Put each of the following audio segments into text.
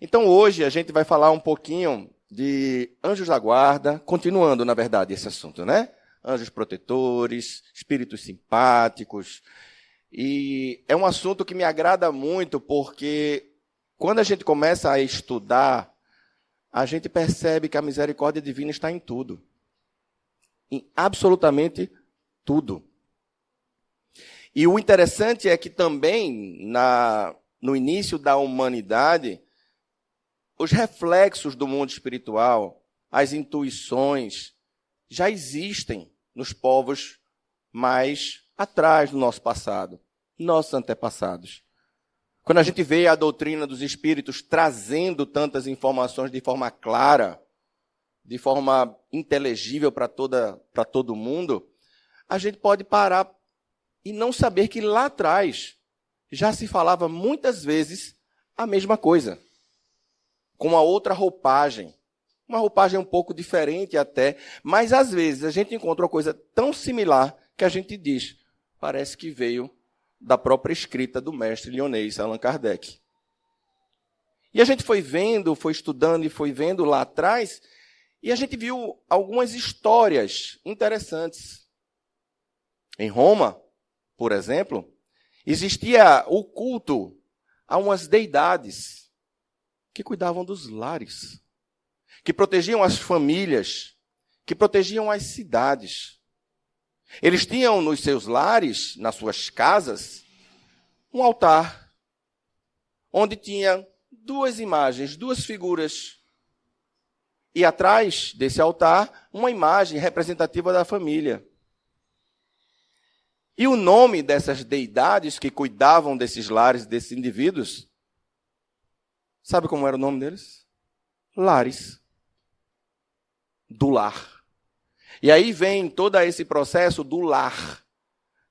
Então, hoje, a gente vai falar um pouquinho de anjos da guarda, continuando, na verdade, esse assunto, né? Anjos protetores, espíritos simpáticos. E é um assunto que me agrada muito, porque quando a gente começa a estudar, a gente percebe que a misericórdia divina está em tudo. Em absolutamente tudo. E o interessante é que também, no início da humanidade, os reflexos do mundo espiritual, as intuições, já existem nos povos mais atrás do nosso passado, nossos antepassados. Quando a gente vê a doutrina dos espíritos trazendo tantas informações de forma clara, de forma inteligível para todo mundo, a gente pode parar e não saber que lá atrás já se falava muitas vezes a mesma coisa, com uma outra roupagem, uma roupagem um pouco diferente até, mas às vezes a gente encontra uma coisa tão similar que a gente diz, parece que veio da própria escrita do mestre lionês Allan Kardec. E a gente foi vendo, foi estudando e foi vendo lá atrás, e a gente viu algumas histórias interessantes. Em Roma, por exemplo, existia o culto a umas deidades que cuidavam dos lares, que protegiam as famílias, que protegiam as cidades. Eles tinham nos seus lares, nas suas casas, um altar, onde tinha duas imagens, duas figuras. E atrás desse altar, uma imagem representativa da família. E o nome dessas deidades que cuidavam desses lares, desses indivíduos, sabe como era o nome deles? Lares. Do lar. E aí vem todo esse processo do lar,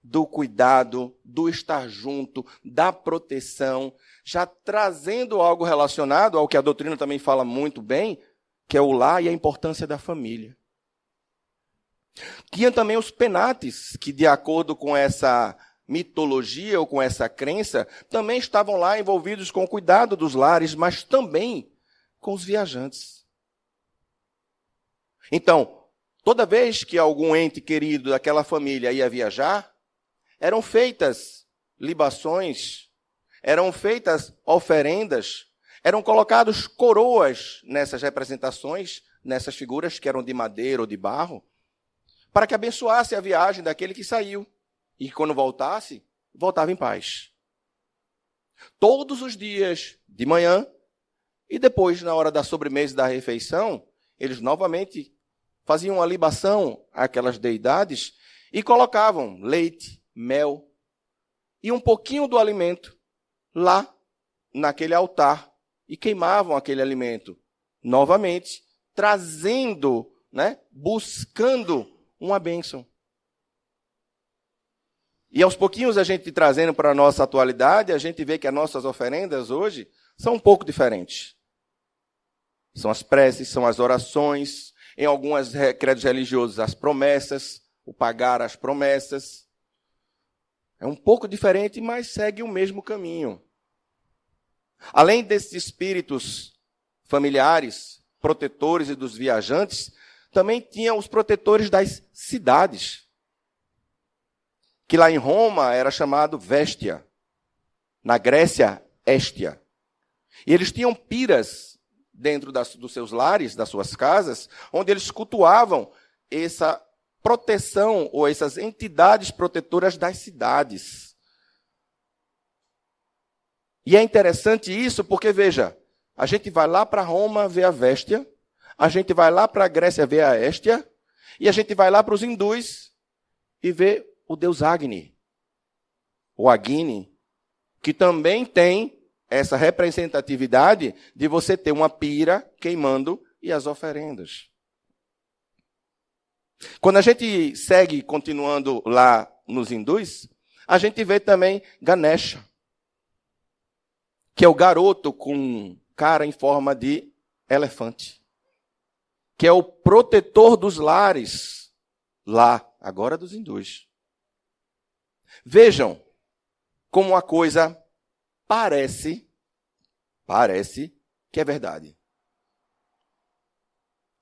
do cuidado, do estar junto, da proteção, já trazendo algo relacionado ao que a doutrina também fala muito bem, que é o lar e a importância da família. Tinha também os penates, que de acordo com essa mitologia ou com essa crença, também estavam lá envolvidos com o cuidado dos lares, mas também com os viajantes. Então, toda vez que algum ente querido daquela família ia viajar, eram feitas libações, eram feitas oferendas, eram colocados coroas nessas representações, nessas figuras que eram de madeira ou de barro, para que abençoasse a viagem daquele que saiu. E quando voltasse, voltava em paz. Todos os dias, de manhã, e depois, na hora da sobremesa e da refeição, eles novamente faziam uma libação àquelas deidades e colocavam leite, mel e um pouquinho do alimento lá naquele altar e queimavam aquele alimento novamente, trazendo, buscando uma bênção. E aos pouquinhos a gente trazendo para a nossa atualidade, a gente vê que as nossas oferendas hoje são um pouco diferentes. São as preces, são as orações, em alguns credos religiosos as promessas, o pagar as promessas. É um pouco diferente, mas segue o mesmo caminho. Além desses espíritos familiares, protetores e dos viajantes, também tinha os protetores das cidades, que lá em Roma era chamado Véstia, na Grécia, Éstia. E eles tinham piras dentro dos seus lares, das suas casas, onde eles cultuavam essa proteção ou essas entidades protetoras das cidades. E é interessante isso porque, veja, a gente vai lá para Roma ver a Véstia, a gente vai lá para a Grécia ver a Éstia, e a gente vai lá para os hindus e ver o deus Agni, o Agni, que também tem essa representatividade de você ter uma pira queimando e as oferendas. Quando a gente segue continuando lá nos hindus, a gente vê também Ganesha, que é o garoto com cara em forma de elefante, que é o protetor dos lares, lá, agora dos hindus. Vejam como a coisa parece que é verdade.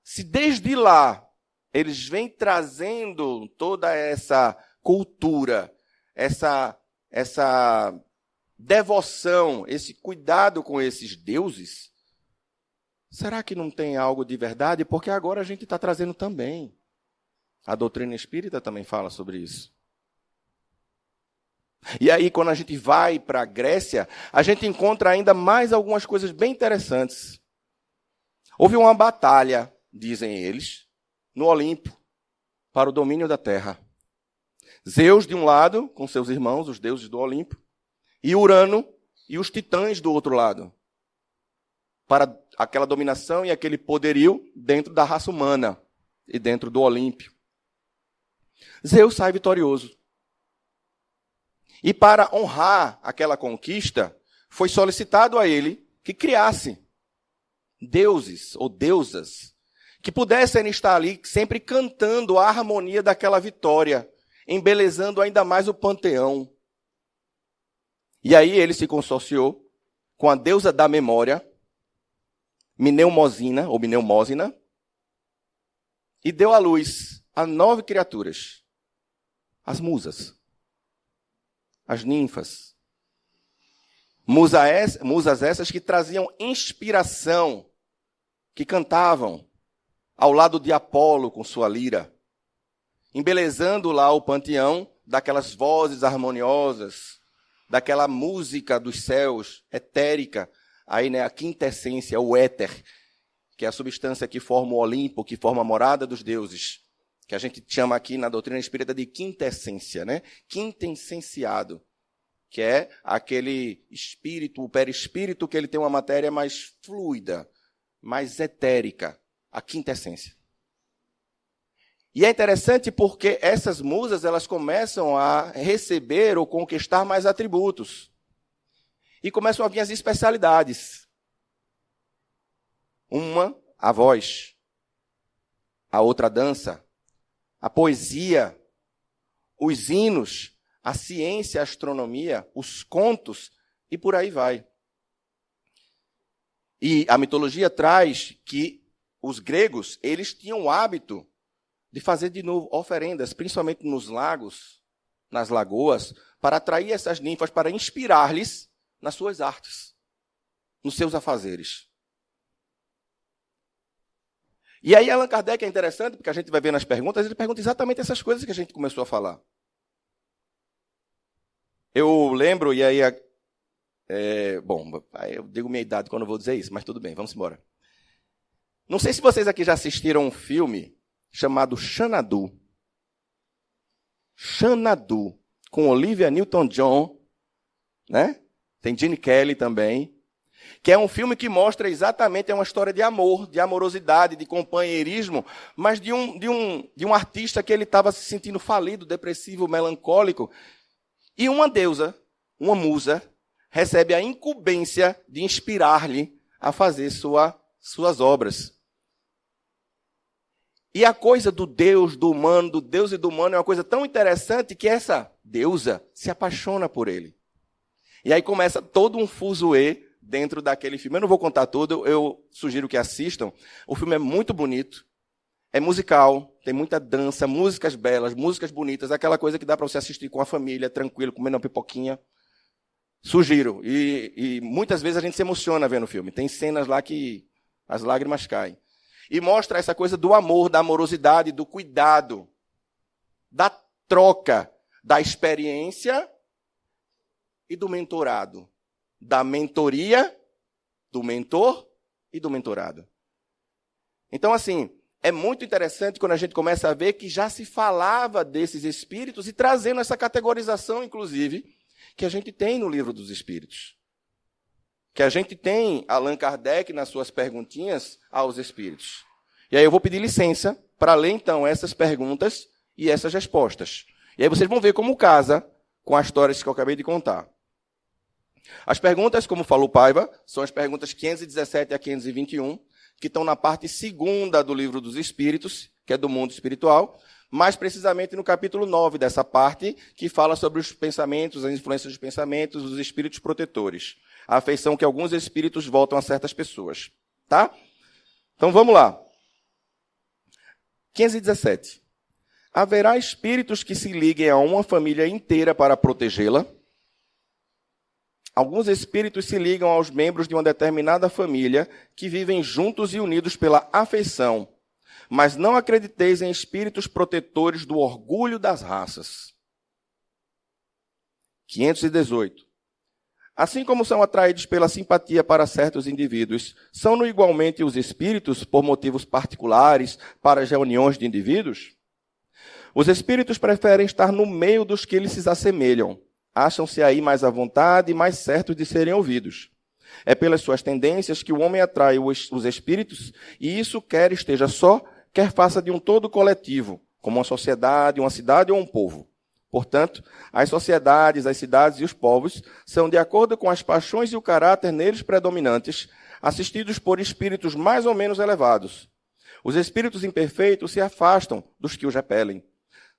Se desde lá eles vêm trazendo toda essa cultura, essa devoção, esse cuidado com esses deuses, será que não tem algo de verdade? Porque agora a gente está trazendo também. A doutrina espírita também fala sobre isso. E aí, quando a gente vai para a Grécia, a gente encontra ainda mais algumas coisas bem interessantes. Houve uma batalha, dizem eles, no Olimpo, para o domínio da terra. Zeus, de um lado, com seus irmãos, os deuses do Olimpo, e Urano e os titãs do outro lado, para aquela dominação e aquele poderio dentro da raça humana e dentro do Olímpio. Zeus sai vitorioso. E para honrar aquela conquista, foi solicitado a ele que criasse deuses ou deusas que pudessem estar ali sempre cantando a harmonia daquela vitória, embelezando ainda mais o panteão. E aí ele se consorciou com a deusa da memória, Mneumosina, ou Mneumósina, e deu à luz a 9 criaturas. As musas, as ninfas. Musas essas que traziam inspiração, que cantavam ao lado de Apolo com sua lira, embelezando lá o panteão daquelas vozes harmoniosas, daquela música dos céus, etérica, aí, né, a quintessência, o éter, que é a substância que forma o Olimpo, que forma a morada dos deuses, que a gente chama aqui na doutrina espírita de quintessência, né? Quintessenciado, que é aquele espírito, o perispírito, que ele tem uma matéria mais fluida, mais etérica, a quintessência. E é interessante porque essas musas, elas começam a receber ou conquistar mais atributos. E começam a vir as especialidades. Uma, a voz. A outra, a dança. A poesia. Os hinos. A ciência, a astronomia. Os contos. E por aí vai. E a mitologia traz que os gregos, eles tinham o hábito de fazer de novo oferendas, principalmente nos lagos, nas lagoas, para atrair essas ninfas, para inspirar-lhes nas suas artes, nos seus afazeres. E aí Allan Kardec é interessante, porque a gente vai ver nas perguntas, ele pergunta exatamente essas coisas que a gente começou a falar. Eu lembro, e aí... eu digo minha idade quando eu vou dizer isso, mas tudo bem, vamos embora. Não sei se vocês aqui já assistiram um filme chamado Xanadu. Xanadu, com Olivia Newton-John, né? Tem Gene Kelly também, que é um filme que mostra exatamente uma história de amor, de amorosidade, de companheirismo, mas de um artista que ele estava se sentindo falido, depressivo, melancólico, e uma deusa, uma musa, recebe a incumbência de inspirar-lhe a fazer suas obras. E a coisa do Deus, do humano, do Deus e do humano é uma coisa tão interessante que essa deusa se apaixona por ele. E aí começa todo um fuzuê dentro daquele filme. Eu não vou contar tudo, eu sugiro que assistam. O filme é muito bonito, é musical, tem muita dança, músicas belas, músicas bonitas, aquela coisa que dá para você assistir com a família, tranquilo, comendo uma pipoquinha. Sugiro. E muitas vezes a gente se emociona vendo o filme. Tem cenas lá que as lágrimas caem. E mostra essa coisa do amor, da amorosidade, do cuidado, da troca, da experiência e do mentorado. Da mentoria, do mentor e do mentorado. Então, assim, é muito interessante quando a gente começa a ver que já se falava desses espíritos e trazendo essa categorização, inclusive, que a gente tem no Livro dos Espíritos. Que a gente tem Allan Kardec nas suas perguntinhas aos espíritos. E aí eu vou pedir licença para ler, então, essas perguntas e essas respostas. E aí vocês vão ver como casa com as histórias que eu acabei de contar. As perguntas, como falou Paiva, são as perguntas 517 a 521, que estão na parte 2ª do Livro dos Espíritos, que é do mundo espiritual, mais precisamente no capítulo 9 dessa parte, que fala sobre os pensamentos, as influências dos pensamentos, os espíritos protetores. a afeição que alguns espíritos voltam a certas pessoas. Tá? Então vamos lá. 517. Haverá espíritos que se liguem a uma família inteira para protegê-la? Alguns espíritos se ligam aos membros de uma determinada família que vivem juntos e unidos pela afeição, mas não acrediteis em espíritos protetores do orgulho das raças. 518. Assim como são atraídos pela simpatia para certos indivíduos, são-no igualmente os espíritos, por motivos particulares, para as reuniões de indivíduos? Os espíritos preferem estar no meio dos que lhes se assemelham. Acham-se aí mais à vontade e mais certos de serem ouvidos. É pelas suas tendências que o homem atrai os espíritos, e isso quer esteja só, quer faça de um todo coletivo, como uma sociedade, uma cidade ou um povo. Portanto, as sociedades, as cidades e os povos são de acordo com as paixões e o caráter neles predominantes, assistidos por espíritos mais ou menos elevados. Os espíritos imperfeitos se afastam dos que os repelem.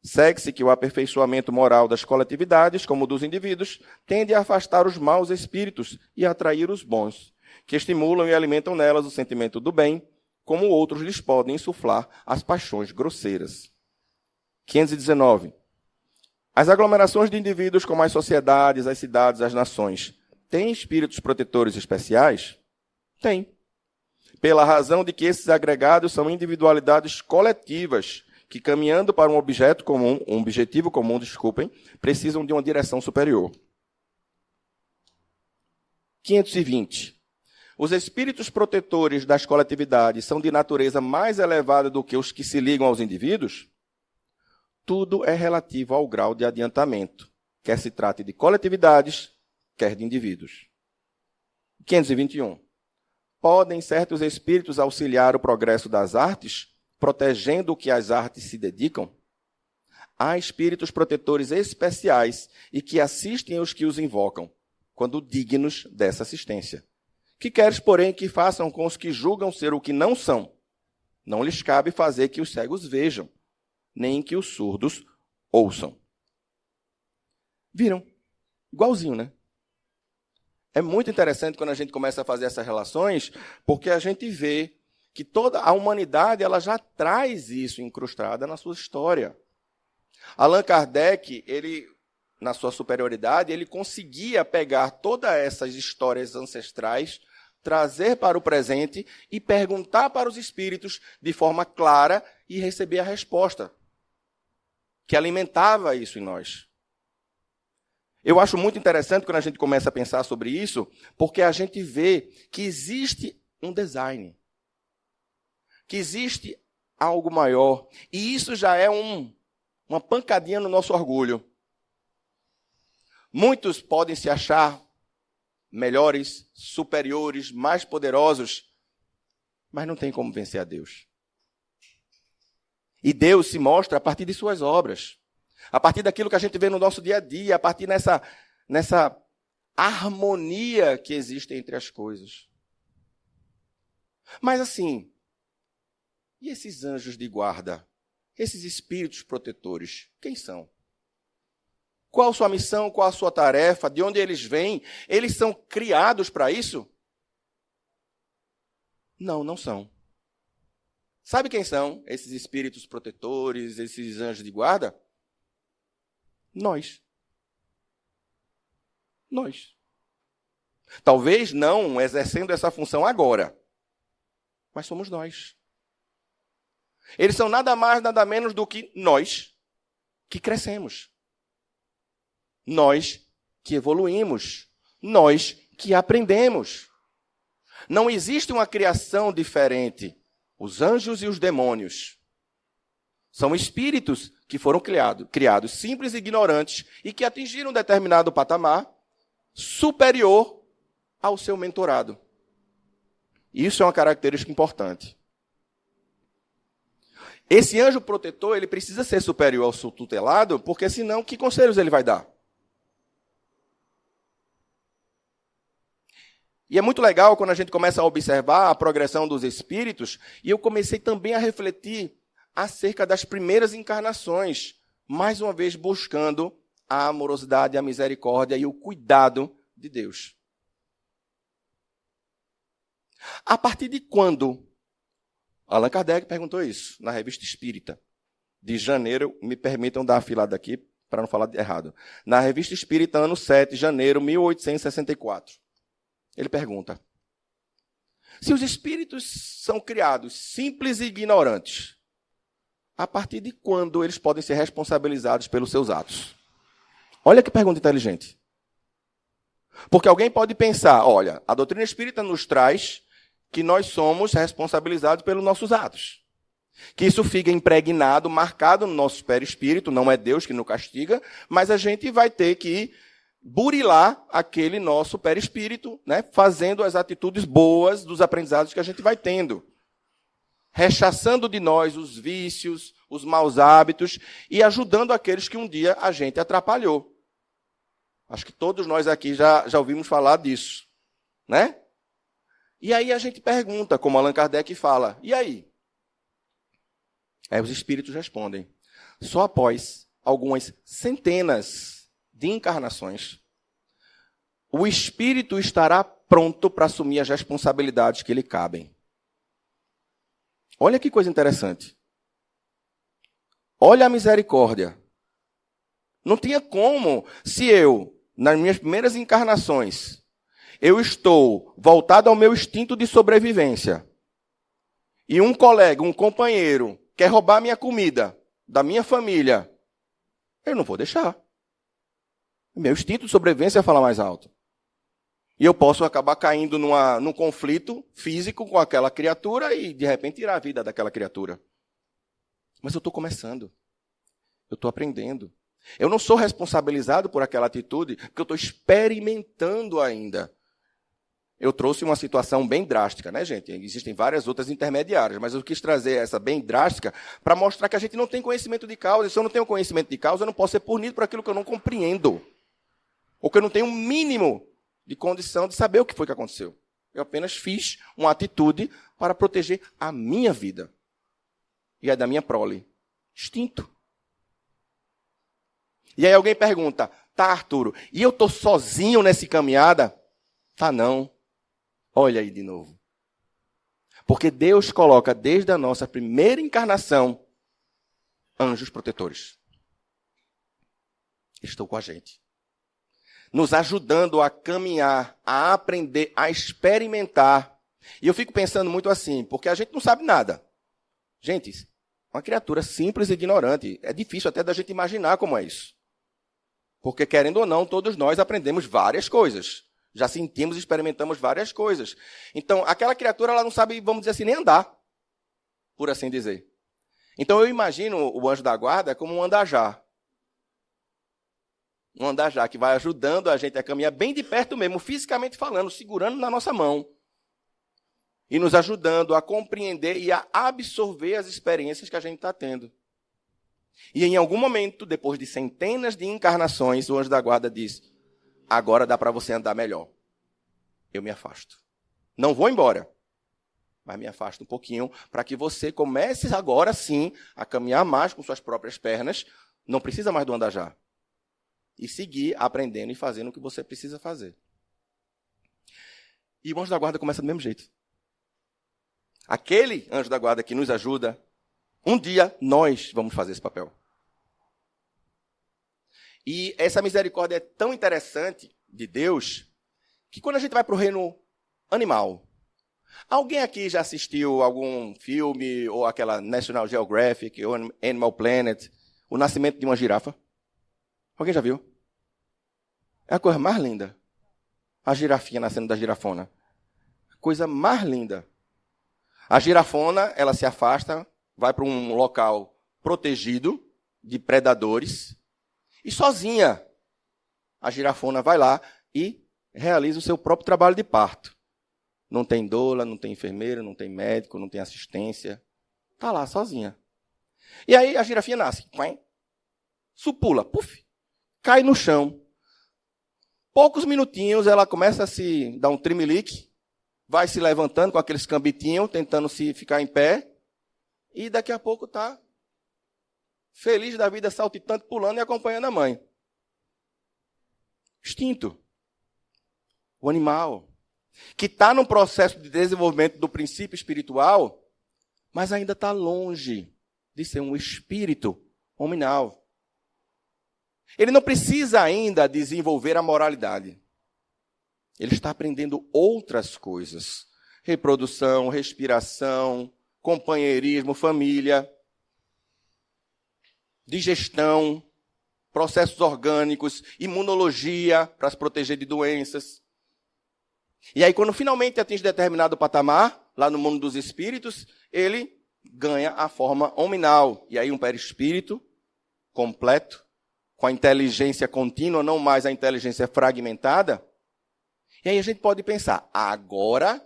Segue-se que o aperfeiçoamento moral das coletividades, como dos indivíduos, tende a afastar os maus espíritos e a atrair os bons, que estimulam e alimentam nelas o sentimento do bem, como outros lhes podem insuflar as paixões grosseiras. 519. As aglomerações de indivíduos, como as sociedades, as cidades, as nações, têm espíritos protetores especiais? Tem. Pela razão de que esses agregados são individualidades coletivas, que caminhando para um objetivo comum, precisam de uma direção superior. 520. Os espíritos protetores das coletividades são de natureza mais elevada do que os que se ligam aos indivíduos? Tudo é relativo ao grau de adiantamento, quer se trate de coletividades, quer de indivíduos. 521. Podem certos espíritos auxiliar o progresso das artes, protegendo o que as artes se dedicam? Há espíritos protetores especiais e que assistem os que os invocam, quando dignos dessa assistência. Que queres, porém, que façam com os que julgam ser o que não são? Não lhes cabe fazer que os cegos vejam, nem que os surdos ouçam. Viram? Igualzinho, né? É muito interessante quando a gente começa a fazer essas relações, porque a gente vê que toda a humanidade ela já traz isso incrustada na sua história. Allan Kardec, ele, na sua superioridade, ele conseguia pegar todas essas histórias ancestrais, trazer para o presente e perguntar para os espíritos de forma clara e receber a resposta, que alimentava isso em nós. Eu acho muito interessante quando a gente começa a pensar sobre isso, porque a gente vê que existe um design, que existe algo maior, e isso já é uma pancadinha no nosso orgulho. Muitos podem se achar melhores, superiores, mais poderosos, mas não tem como vencer a Deus. E Deus se mostra a partir de suas obras, a partir daquilo que a gente vê no nosso dia a dia, a partir nessa harmonia que existe entre as coisas. Mas assim, e esses anjos de guarda, esses espíritos protetores, quem são? Qual a sua missão, qual a sua tarefa, de onde eles vêm? Eles são criados para isso? Não, não são. Sabe quem são esses espíritos protetores, esses anjos de guarda? Nós. Nós. Talvez não exercendo essa função agora, mas somos nós. Eles são nada mais, nada menos do que nós que crescemos. Nós que evoluímos. Nós que aprendemos. Não existe uma criação diferente. Os anjos e os demônios são espíritos que foram criados simples e ignorantes e que atingiram um determinado patamar superior ao seu mentorado. Isso é uma característica importante. Esse anjo protetor, ele precisa ser superior ao seu tutelado, porque senão, que conselhos ele vai dar? E é muito legal quando a gente começa a observar a progressão dos espíritos, e eu comecei também a refletir acerca das primeiras encarnações, mais uma vez buscando a amorosidade, a misericórdia e o cuidado de Deus. A partir de quando? Allan Kardec perguntou isso na Revista Espírita, de janeiro, me permitam dar a filada aqui, para não falar errado. Na Revista Espírita, ano 7, janeiro, 1864. Ele pergunta: se os espíritos são criados simples e ignorantes, a partir de quando eles podem ser responsabilizados pelos seus atos? Olha que pergunta inteligente. Porque alguém pode pensar, olha, a doutrina espírita nos traz que nós somos responsabilizados pelos nossos atos. Que isso fica impregnado, marcado no nosso perispírito, não é Deus que nos castiga, mas a gente vai ter que burilar aquele nosso perispírito, né, fazendo as atitudes boas dos aprendizados que a gente vai tendo. Rechaçando de nós os vícios, os maus hábitos e ajudando aqueles que um dia a gente atrapalhou. Acho que todos nós aqui já ouvimos falar disso, né? E aí a gente pergunta, como Allan Kardec fala, e aí? Aí os espíritos respondem: só após algumas centenas de encarnações, o espírito estará pronto para assumir as responsabilidades que lhe cabem. Olha que coisa interessante. Olha a misericórdia. Não tinha como, se eu, nas minhas primeiras encarnações, eu estou voltado ao meu instinto de sobrevivência, e um colega, um companheiro, quer roubar minha comida, da minha família, eu não vou deixar. Meu instinto de sobrevivência fala mais alto. E eu posso acabar caindo num conflito físico com aquela criatura e, de repente, tirar a vida daquela criatura. Mas eu estou começando. Eu estou aprendendo. Eu não sou responsabilizado por aquela atitude, porque eu estou experimentando ainda. Eu trouxe uma situação bem drástica, né, gente? Existem várias outras intermediárias, mas eu quis trazer essa bem drástica para mostrar que a gente não tem conhecimento de causa. E se eu não tenho conhecimento de causa, eu não posso ser punido por aquilo que eu não compreendo. Ou que eu não tenho um mínimo de condição de saber o que foi que aconteceu. Eu apenas fiz uma atitude para proteger a minha vida. E a da minha prole. Instinto. E aí alguém pergunta: tá, Arturo, e eu estou sozinho nessa caminhada? Tá, não. Olha aí de novo. Porque Deus coloca desde a nossa primeira encarnação anjos protetores. Estão com a gente. Nos ajudando a caminhar, a aprender, a experimentar. E eu fico pensando muito assim, porque a gente não sabe nada. Gente, uma criatura simples e ignorante. É difícil até da gente imaginar como é isso. Porque, querendo ou não, todos nós aprendemos várias coisas. Já sentimos e experimentamos várias coisas. Então, aquela criatura, ela não sabe, vamos dizer assim, nem andar, por assim dizer. Então, eu imagino o anjo da guarda como um andajá. Um andajá que vai ajudando a gente a caminhar bem de perto mesmo, fisicamente falando, segurando na nossa mão. E nos ajudando a compreender e a absorver as experiências que a gente está tendo. E em algum momento, depois de centenas de encarnações, o anjo da guarda diz: agora dá para você andar melhor. Eu me afasto. Não vou embora, mas me afasto um pouquinho para que você comece agora sim a caminhar mais com suas próprias pernas. Não precisa mais do andajá. E seguir aprendendo e fazendo o que você precisa fazer. E o anjo da guarda começa do mesmo jeito. Aquele anjo da guarda que nos ajuda, um dia nós vamos fazer esse papel. E essa misericórdia é tão interessante de Deus, que quando a gente vai para o reino animal, alguém aqui já assistiu algum filme, ou aquela National Geographic, ou Animal Planet, O Nascimento de uma Girafa? Alguém já viu? É a coisa mais linda. A girafinha nascendo da girafona. A coisa mais linda. A girafona, ela se afasta, vai para um local protegido de predadores, e sozinha a girafona vai lá e realiza o seu próprio trabalho de parto. Não tem doula, não tem enfermeira, não tem médico, não tem assistência. Está lá, sozinha. E aí a girafinha nasce. Supula, puf, cai no chão. Poucos minutinhos ela começa a se dar um tremelique, vai se levantando com aqueles cambitinhos, tentando se ficar em pé, e daqui a pouco está feliz da vida, saltitando, pulando e acompanhando a mãe. Instinto. O animal. que está num processo de desenvolvimento do princípio espiritual, mas ainda está longe de ser um espírito hominal. Ele não precisa ainda desenvolver a moralidade. Ele está aprendendo outras coisas. Reprodução, respiração, companheirismo, família, digestão, processos orgânicos, imunologia para se proteger de doenças. E aí, quando finalmente atinge determinado patamar, lá no mundo dos espíritos, ele ganha a forma hominal. E aí um perispírito completo, com a inteligência contínua, não mais a inteligência fragmentada. E aí a gente pode pensar, agora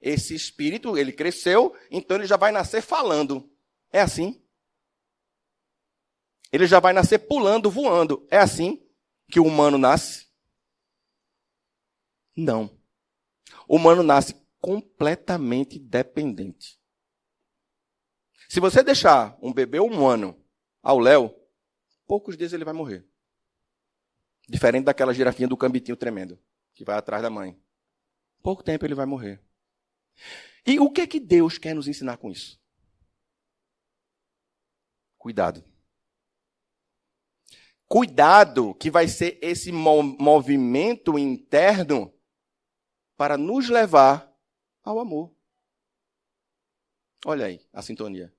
esse espírito, ele cresceu, então ele já vai nascer falando. É assim? Ele já vai nascer pulando, voando. É assim que o humano nasce? Não. O humano nasce completamente dependente. Se você deixar um bebê humano ao léu, poucos dias ele vai morrer. Diferente daquela girafinha do cambitinho tremendo, que vai atrás da mãe. Pouco tempo ele vai morrer. E o que é que Deus quer nos ensinar com isso? Cuidado. Cuidado, que vai ser esse movimento interno para nos levar ao amor. Olha aí a sintonia.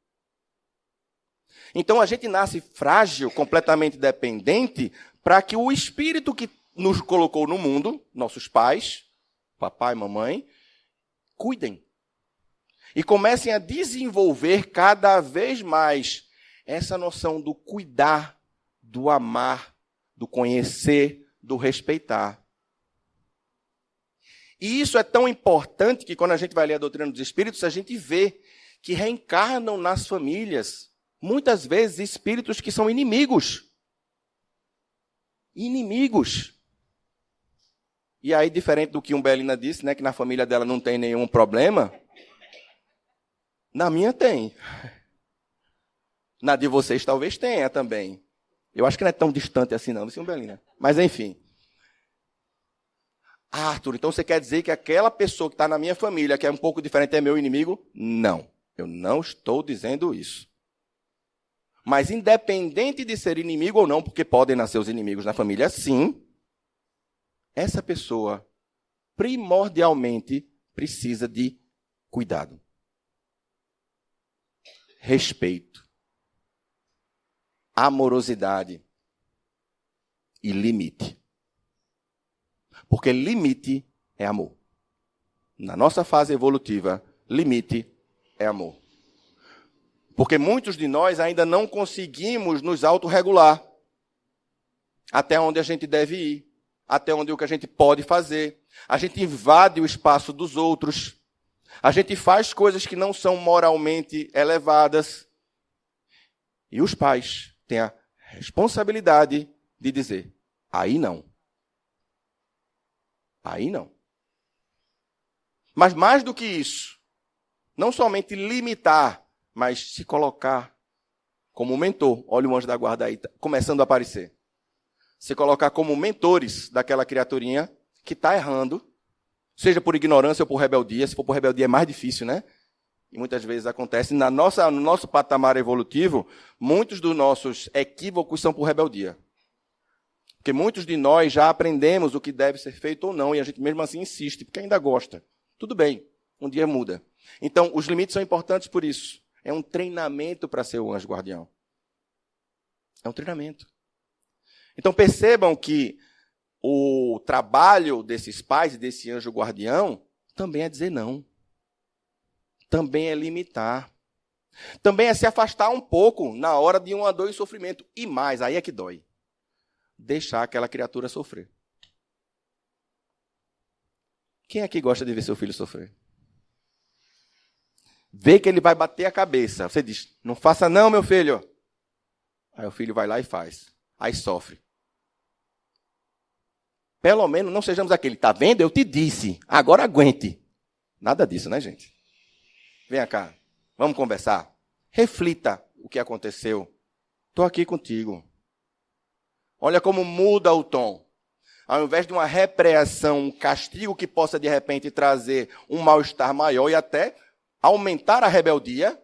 Então a gente nasce frágil, completamente dependente, para que o espírito que nos colocou no mundo, nossos pais, papai e mamãe, cuidem. E comecem a desenvolver cada vez mais essa noção do cuidar, do amar, do conhecer, do respeitar. E isso é tão importante que quando a gente vai ler a doutrina dos espíritos, a gente vê que reencarnam nas famílias, muitas vezes, espíritos que são inimigos. Inimigos. E aí, diferente do que Umbelina disse, né, que na família dela não tem nenhum problema, na minha tem. Na de vocês talvez tenha também. Eu acho que não é tão distante assim não, viu, Umbelina? Mas enfim. Arthur, então você quer dizer que aquela pessoa que está na minha família, que é um pouco diferente, é meu inimigo? Não, eu não estou dizendo isso. Mas independente de ser inimigo ou não, porque podem nascer os inimigos na família, sim, essa pessoa primordialmente precisa de cuidado, respeito, amorosidade e limite. Porque limite é amor. Na nossa fase evolutiva, limite é amor. Porque muitos de nós ainda não conseguimos nos autorregular até onde a gente deve ir, até onde o que a gente pode fazer. A gente invade o espaço dos outros. A gente faz coisas que não são moralmente elevadas. E os pais têm a responsabilidade de dizer, aí não. Aí não. Mas mais do que isso, não somente limitar, mas se colocar como mentor. Olha o anjo da guarda aí, começando a aparecer. Se colocar como mentores daquela criaturinha que está errando, seja por ignorância ou por rebeldia. Se for por rebeldia é mais difícil, né? E muitas vezes acontece. No nosso patamar evolutivo, muitos dos nossos equívocos são por rebeldia. Porque muitos de nós já aprendemos o que deve ser feito ou não, e a gente mesmo assim insiste, porque ainda gosta. Tudo bem, um dia muda. Então, os limites são importantes por isso. É um treinamento para ser o anjo guardião. É um treinamento. Então, percebam que o trabalho desses pais e desse anjo guardião também é dizer não. Também é limitar. Também é se afastar um pouco na hora de uma dor e sofrimento. E mais, aí é que dói. Deixar aquela criatura sofrer. Quem aqui gosta de ver seu filho sofrer? Vê que ele vai bater a cabeça. Você diz, não faça não, meu filho. Aí o filho vai lá e faz. Aí sofre. Pelo menos não sejamos aquele, tá vendo? Eu te disse, agora aguente. Nada disso, né, gente? Venha cá, vamos conversar. Reflita o que aconteceu. Estou aqui contigo. Olha como muda o tom. ao invés de uma repreensão, um castigo que possa, de repente, trazer um mal-estar maior e até aumentar a rebeldia,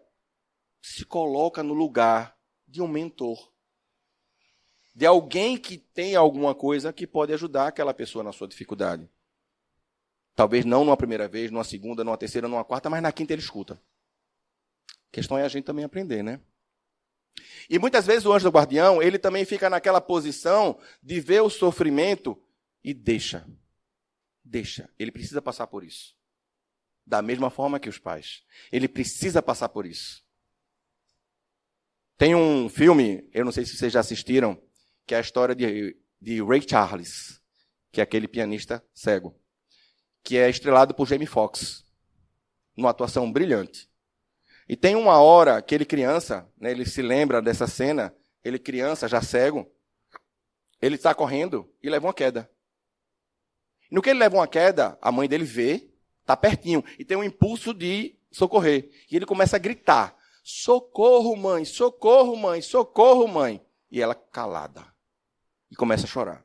se coloca no lugar de um mentor. De alguém que tem alguma coisa que pode ajudar aquela pessoa na sua dificuldade. Talvez não numa primeira vez, numa segunda, numa terceira, numa quarta, mas na quinta ele escuta. A questão é a gente também aprender, né? E muitas vezes o anjo do guardião, ele também fica naquela posição de ver o sofrimento e deixa. Ele precisa passar por isso. Da mesma forma que os pais. Ele precisa passar por isso. Tem um filme, eu não sei se vocês já assistiram, que é a história de Ray Charles, que é aquele pianista cego, que é estrelado por Jamie Foxx, numa atuação brilhante. E tem uma hora que ele criança, né, ele se lembra dessa cena, ele criança, já cego, ele está correndo e leva uma queda. No que ele leva uma queda, a mãe dele vê, está pertinho, e tem um impulso de socorrer. E ele começa a gritar, socorro, mãe, socorro, mãe, socorro, mãe. E ela calada. E começa a chorar.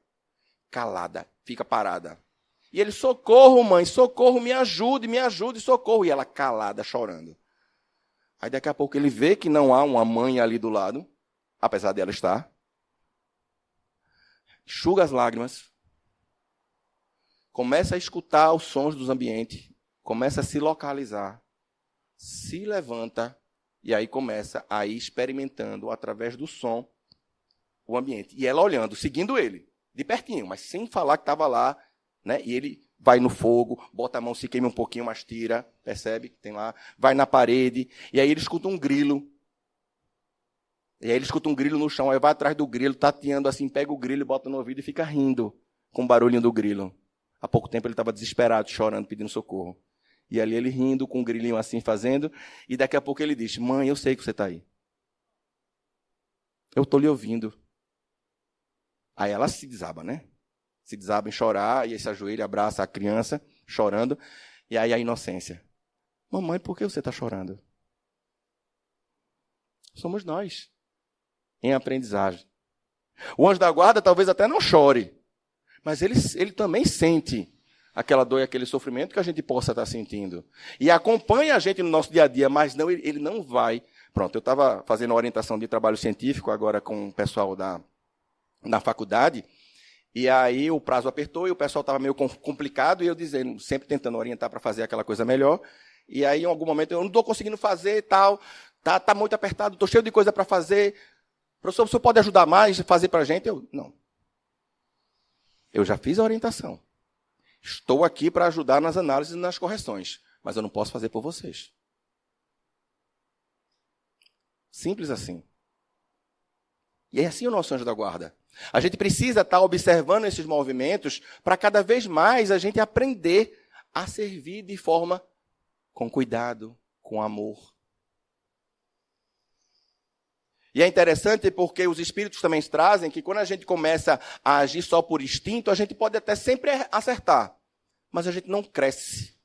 Calada, fica parada. E ele, socorro, mãe, socorro, me ajude, socorro. E ela calada, chorando. Aí daqui a pouco ele vê que não há uma mãe ali do lado, apesar dela estar. Enxuga as lágrimas. Começa a escutar os sons dos ambientes. Começa a se localizar. Se levanta. E aí começa a ir experimentando, através do som, o ambiente. E ela olhando, seguindo ele, de pertinho, mas sem falar que estava lá, né? E ele vai no fogo, bota a mão, se queima um pouquinho, mas tira, percebe? Tem lá, vai na parede, e aí ele escuta um grilo. E aí ele escuta um grilo no chão, aí vai atrás do grilo, tateando assim, pega o grilo, bota no ouvido e fica rindo com o barulhinho do grilo. Há pouco tempo ele estava desesperado, chorando, pedindo socorro. E ali ele rindo, com um grilinho assim, fazendo, e daqui a pouco ele diz, mãe, eu sei que você está aí. Eu estou lhe ouvindo. Aí ela se desaba, né? Se desaba em chorar, e aí se ajoelha, abraça a criança, chorando. E aí a inocência. Mamãe, por que você está chorando? Somos nós, em aprendizagem. O anjo da guarda talvez até não chore, mas ele também sente aquela dor e aquele sofrimento que a gente possa estar sentindo. E acompanha a gente no nosso dia a dia, mas não, ele não vai. Pronto, eu estava fazendo orientação de trabalho científico agora com o pessoal na faculdade, e aí o prazo apertou e o pessoal estava meio complicado, e eu dizendo, sempre tentando orientar para fazer aquela coisa melhor, e aí em algum momento eu não estou conseguindo fazer tal, tá muito apertado, estou cheio de coisa para fazer, professor, o senhor pode ajudar mais, fazer para a gente? Não. Eu já fiz a orientação. Estou aqui para ajudar nas análises e nas correções, mas eu não posso fazer por vocês. Simples assim. E é assim o nosso anjo da guarda. A gente precisa estar observando esses movimentos para cada vez mais a gente aprender a servir de forma com cuidado, com amor. E é interessante porque os espíritos também trazem que quando a gente começa a agir só por instinto, a gente pode até sempre acertar, mas a gente não cresce.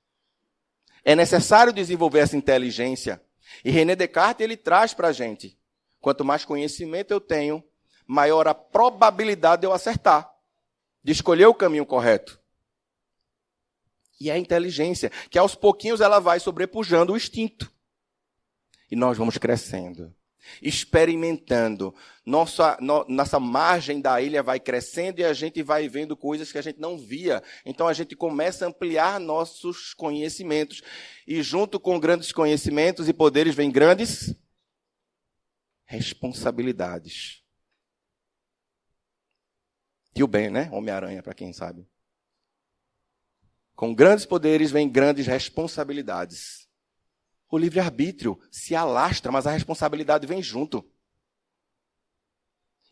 É necessário desenvolver essa inteligência. E René Descartes, ele traz para a gente, quanto mais conhecimento eu tenho, maior a probabilidade de eu acertar, de escolher o caminho correto. E é a inteligência, que aos pouquinhos ela vai sobrepujando o instinto. E nós vamos crescendo, experimentando. Nossa margem da ilha vai crescendo e a gente vai vendo coisas que a gente não via. Então a gente começa a ampliar nossos conhecimentos. E junto com grandes conhecimentos e poderes vem grandes responsabilidades. Tio Ben, né? Homem-Aranha, para quem sabe. Com grandes poderes vem grandes responsabilidades. O livre-arbítrio se alastra, mas a responsabilidade vem junto.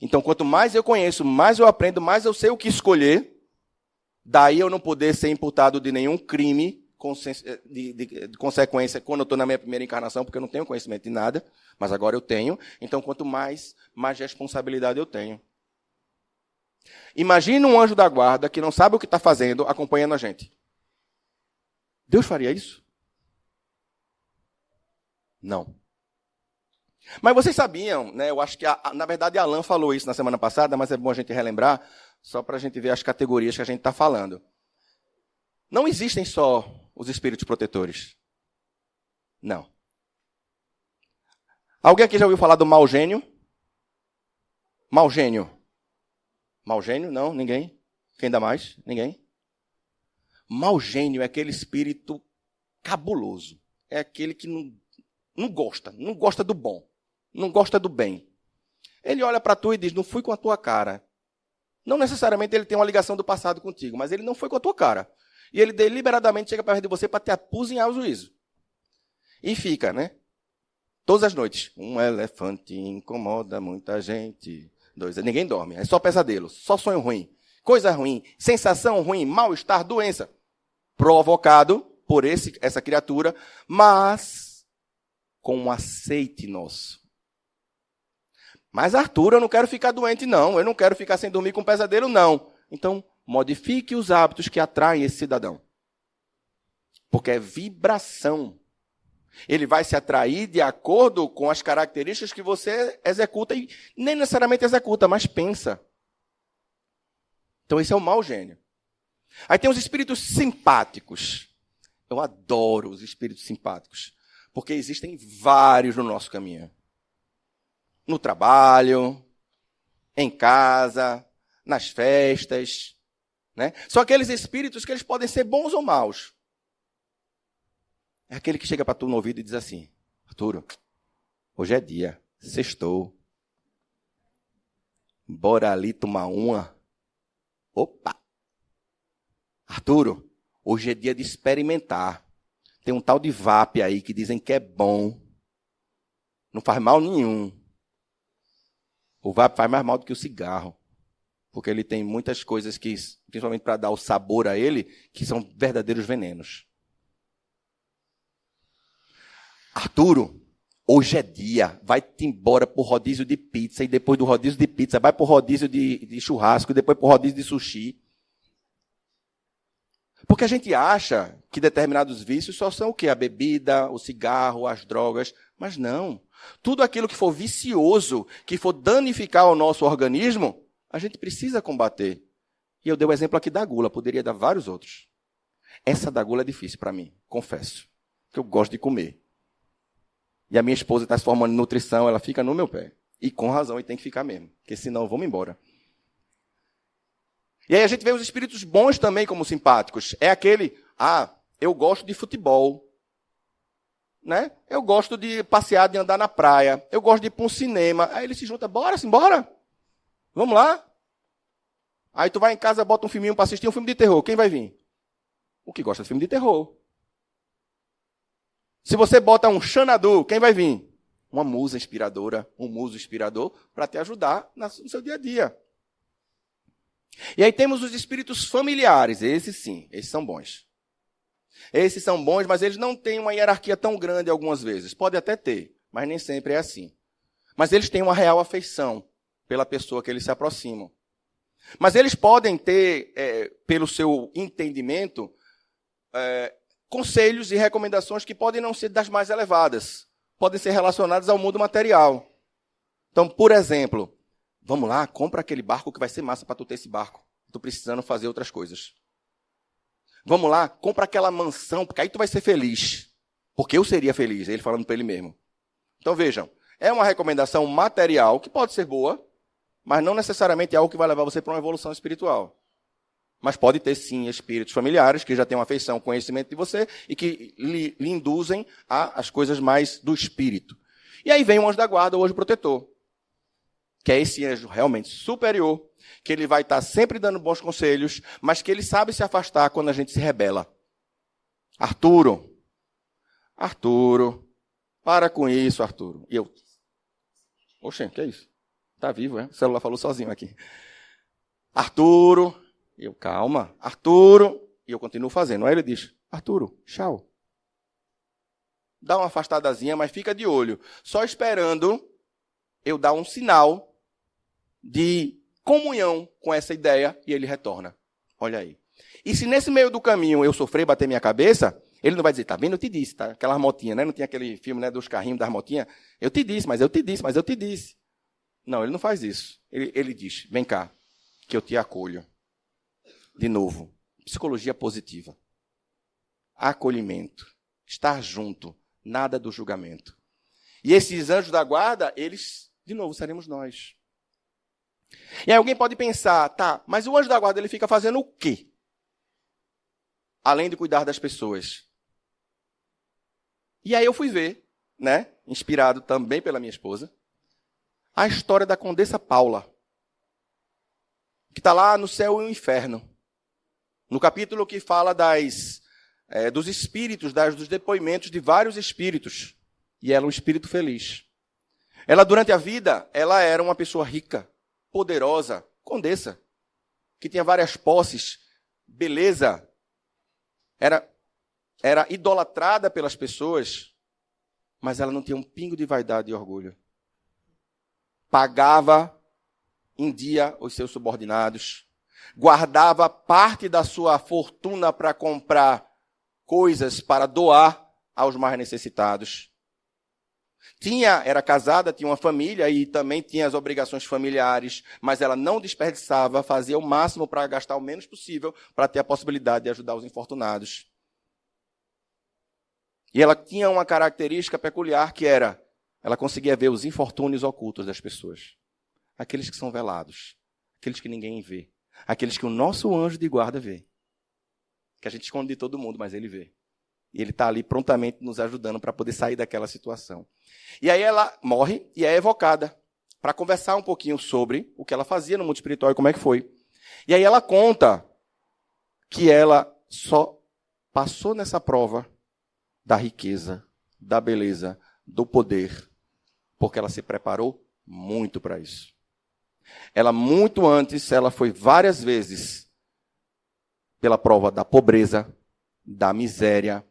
Então, quanto mais eu conheço, mais eu aprendo, mais eu sei o que escolher. Daí eu não poder ser imputado de nenhum crime de consequência quando eu estou na minha primeira encarnação, porque eu não tenho conhecimento de nada, mas agora eu tenho. Então, quanto mais responsabilidade eu tenho. Imagina um anjo da guarda que não sabe o que está fazendo, acompanhando a gente. Deus faria isso? Não. Mas vocês sabiam, né? Eu acho que, na verdade, Alan falou isso na semana passada, mas é bom a gente relembrar, Só para a gente ver as categorias que a gente está falando. Não existem só os espíritos protetores. Não. Alguém aqui já ouviu falar do mau gênio? Mau gênio. Mau gênio? Não, ninguém. Quem dá mais? Ninguém. Mau gênio é aquele espírito cabuloso. É aquele que não gosta do bom, não gosta do bem. Ele olha para tu e diz, não fui com a tua cara. Não necessariamente ele tem uma ligação do passado contigo, mas ele não foi com a tua cara. E ele deliberadamente chega perto de você para te apuzinhar o juízo. E fica, né? Todas as noites. Um elefante incomoda muita gente. Dois, ninguém dorme. É só pesadelo, só sonho ruim. Coisa ruim, sensação ruim, mal-estar, doença. Provocado por essa criatura, mas com um aceite nosso. Mas, Arthur, eu não quero ficar doente, não. Eu não quero ficar sem dormir com pesadelo, não. Então, modifique os hábitos que atraem esse cidadão. Porque é vibração. Ele vai se atrair de acordo com as características que você executa, e nem necessariamente executa, mas pensa. Então, esse é o mau gênio. Aí tem os espíritos simpáticos. Eu adoro os espíritos simpáticos, porque existem vários no nosso caminho. No trabalho, em casa, nas festas. Né? São aqueles espíritos que eles podem ser bons ou maus. É aquele que chega para tu no ouvido e diz assim, Arturo, hoje é dia, sextou. Bora ali tomar uma. Opa! Arturo, hoje é dia de experimentar. Tem um tal de VAP aí que dizem que é bom. Não faz mal nenhum. O VAP faz mais mal do que o cigarro. Porque ele tem muitas coisas que, principalmente para dar o sabor a ele, que são verdadeiros venenos. Arturo, hoje é dia. Vai-te embora pro rodízio de pizza. E depois do rodízio de pizza, vai pro rodízio de churrasco. E depois pro rodízio de sushi. Porque a gente acha que determinados vícios só são o quê? A bebida, o cigarro, as drogas. Mas não. Tudo aquilo que for vicioso, que for danificar o nosso organismo, a gente precisa combater. E eu dei o exemplo aqui da gula, poderia dar vários outros. Essa da gula é difícil para mim, confesso. Porque eu gosto de comer. E a minha esposa está se formando em nutrição, ela fica no meu pé. E com razão, e tem que ficar mesmo. Porque senão vamos embora. E aí a gente vê os espíritos bons também como simpáticos. É aquele, eu gosto de futebol. Né? Eu gosto de passear, de andar na praia. Eu gosto de ir para um cinema. Aí ele se junta, bora, simbora. Vamos lá. Aí tu vai em casa, bota um filminho para assistir um filme de terror. Quem vai vir? O que gosta de filme de terror. Se você bota um Xanadu, quem vai vir? Uma musa inspiradora, um muso inspirador, para te ajudar no seu dia a dia. E aí temos os espíritos familiares. Esses sim, esses são bons. Esses são bons, mas eles não têm uma hierarquia tão grande algumas vezes. Pode até ter, mas nem sempre é assim. Mas eles têm uma real afeição pela pessoa que eles se aproximam. Mas eles podem ter, pelo seu entendimento, conselhos e recomendações que podem não ser das mais elevadas. Podem ser relacionadas ao mundo material. Então, por exemplo, vamos lá, compra aquele barco que vai ser massa para tu ter esse barco. Estou precisando fazer outras coisas. Vamos lá, compra aquela mansão, porque aí tu vai ser feliz. Porque eu seria feliz, ele falando para ele mesmo. Então, vejam, é uma recomendação material que pode ser boa, mas não necessariamente é algo que vai levar você para uma evolução espiritual. Mas pode ter, sim, espíritos familiares que já têm uma afeição, conhecimento de você e que lhe induzem às coisas mais do espírito. E aí vem o anjo da guarda, o anjo protetor, que é esse anjo realmente superior, que ele vai estar sempre dando bons conselhos, mas que ele sabe se afastar quando a gente se rebela. Arturo, para com isso, Arturo. E eu, oxe, que é isso? Tá vivo, é? O celular falou sozinho aqui. Arturo, eu, calma, Arturo, e eu continuo fazendo. Aí ele diz, Arturo, tchau. Dá uma afastadazinha, mas fica de olho, só esperando eu dar um sinal de comunhão com essa ideia e ele retorna. Olha aí. E se nesse meio do caminho eu sofrer, bater minha cabeça, ele não vai dizer, tá vendo? Eu te disse, tá? Aquelas motinhas, né? Não tinha aquele filme, né, dos carrinhos das motinhas? Eu te disse, mas eu te disse, mas eu te disse. Não, ele não faz isso. Ele diz, vem cá. que eu te acolho. De novo, psicologia positiva. Acolhimento. Estar junto. Nada do julgamento. E esses anjos da guarda, eles, de novo, seremos nós. E aí alguém pode pensar, tá, mas o anjo da guarda ele fica fazendo o quê? Além de cuidar das pessoas. E aí eu fui ver, né, inspirado também pela minha esposa, a história da Condessa Paula, que está lá no céu e no inferno. No capítulo que fala dos espíritos, dos depoimentos de vários espíritos. E ela é um espírito feliz. Ela, durante a vida, ela era uma pessoa rica, poderosa, condessa, que tinha várias posses, beleza, era idolatrada pelas pessoas, mas ela não tinha um pingo de vaidade e orgulho. Pagava em dia os seus subordinados, guardava parte da sua fortuna para comprar coisas para doar aos mais necessitados. Era casada, tinha uma família e também tinha as obrigações familiares, mas ela não desperdiçava, fazia o máximo para gastar o menos possível para ter a possibilidade de ajudar os infortunados. E ela tinha uma característica peculiar que ela conseguia ver os infortúnios ocultos das pessoas. Aqueles que são velados, aqueles que ninguém vê, aqueles que o nosso anjo de guarda vê. Que a gente esconde de todo mundo, mas ele vê. E ele está ali prontamente nos ajudando para poder sair daquela situação. E aí ela morre e é evocada para conversar um pouquinho sobre o que ela fazia no mundo espiritual e como é que foi. E aí ela conta que ela só passou nessa prova da riqueza, da beleza, do poder, porque ela se preparou muito para isso. Ela, muito antes, ela foi várias vezes pela prova da pobreza, da miséria,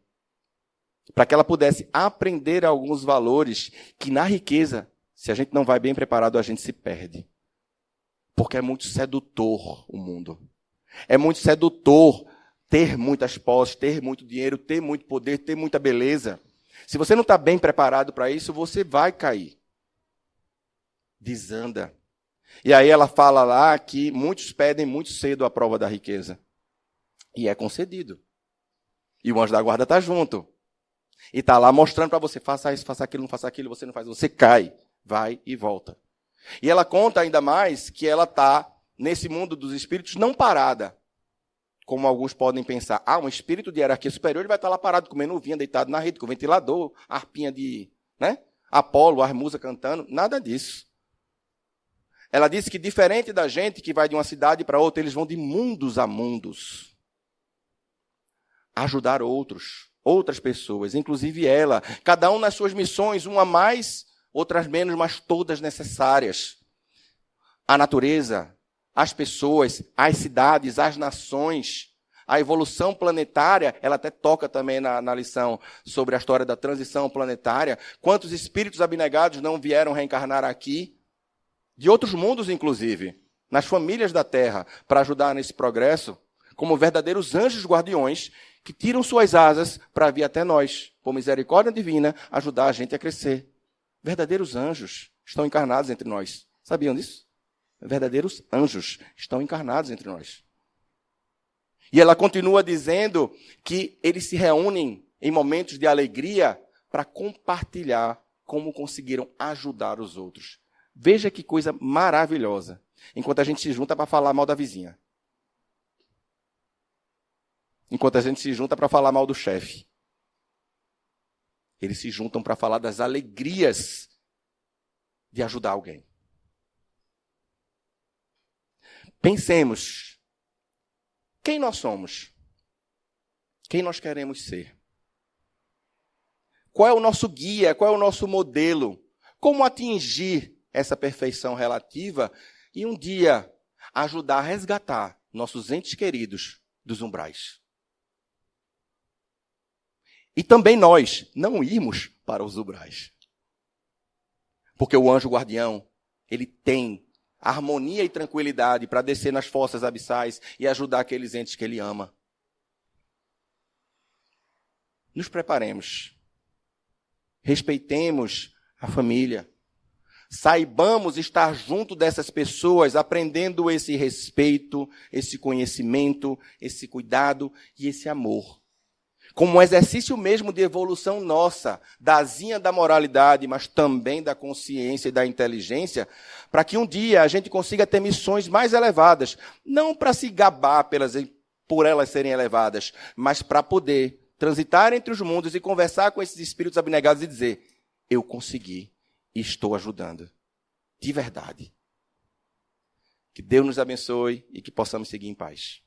para que ela pudesse aprender alguns valores que na riqueza, se a gente não vai bem preparado, a gente se perde. Porque é muito sedutor o mundo. É muito sedutor ter muitas posses, ter muito dinheiro, ter muito poder, ter muita beleza. Se você não está bem preparado para isso, você vai cair. Desanda. E aí ela fala lá que muitos pedem muito cedo a prova da riqueza. E é concedido. E o anjo da guarda está junto. E está lá mostrando para você, faça isso, faça aquilo, não faça aquilo, você não faz, você cai, vai e volta. E ela conta ainda mais que ela está nesse mundo dos espíritos não parada, como alguns podem pensar. Um espírito de hierarquia superior ele vai estar lá parado, comendo uvinha, deitado na rede, com o ventilador, harpinha de Apolo, a musa cantando, nada disso. Ela disse que diferente da gente que vai de uma cidade para outra, eles vão de mundos a mundos. Ajudar outras pessoas, inclusive ela. Cada um nas suas missões, uma mais, outras menos, mas todas necessárias. A natureza, as pessoas, as cidades, as nações, a evolução planetária, ela até toca também na lição sobre a história da transição planetária. Quantos espíritos abnegados não vieram reencarnar aqui? De outros mundos, inclusive, nas famílias da Terra, para ajudar nesse progresso, como verdadeiros anjos guardiões, que tiram suas asas para vir até nós, por misericórdia divina, ajudar a gente a crescer. Verdadeiros anjos estão encarnados entre nós. Sabiam disso? Verdadeiros anjos estão encarnados entre nós. E ela continua dizendo que eles se reúnem em momentos de alegria para compartilhar como conseguiram ajudar os outros. Veja que coisa maravilhosa. Enquanto a gente se junta para falar mal da vizinha. Enquanto a gente se junta para falar mal do chefe. Eles se juntam para falar das alegrias de ajudar alguém. Pensemos. Quem nós somos? Quem nós queremos ser? Qual é o nosso guia? Qual é o nosso modelo? Como atingir essa perfeição relativa e um dia ajudar a resgatar nossos entes queridos dos umbrais? E também nós não irmos para os umbrais. Porque o anjo guardião, ele tem harmonia e tranquilidade para descer nas fossas abissais e ajudar aqueles entes que ele ama. Nos preparemos. Respeitemos a família. saibamos estar junto dessas pessoas, aprendendo esse respeito, esse conhecimento, esse cuidado e esse amor. Como um exercício mesmo de evolução nossa, da asinha da moralidade, mas também da consciência e da inteligência, para que um dia a gente consiga ter missões mais elevadas, não para se gabar por elas serem elevadas, mas para poder transitar entre os mundos e conversar com esses espíritos abnegados e dizer: eu consegui e estou ajudando. De verdade. Que Deus nos abençoe e que possamos seguir em paz.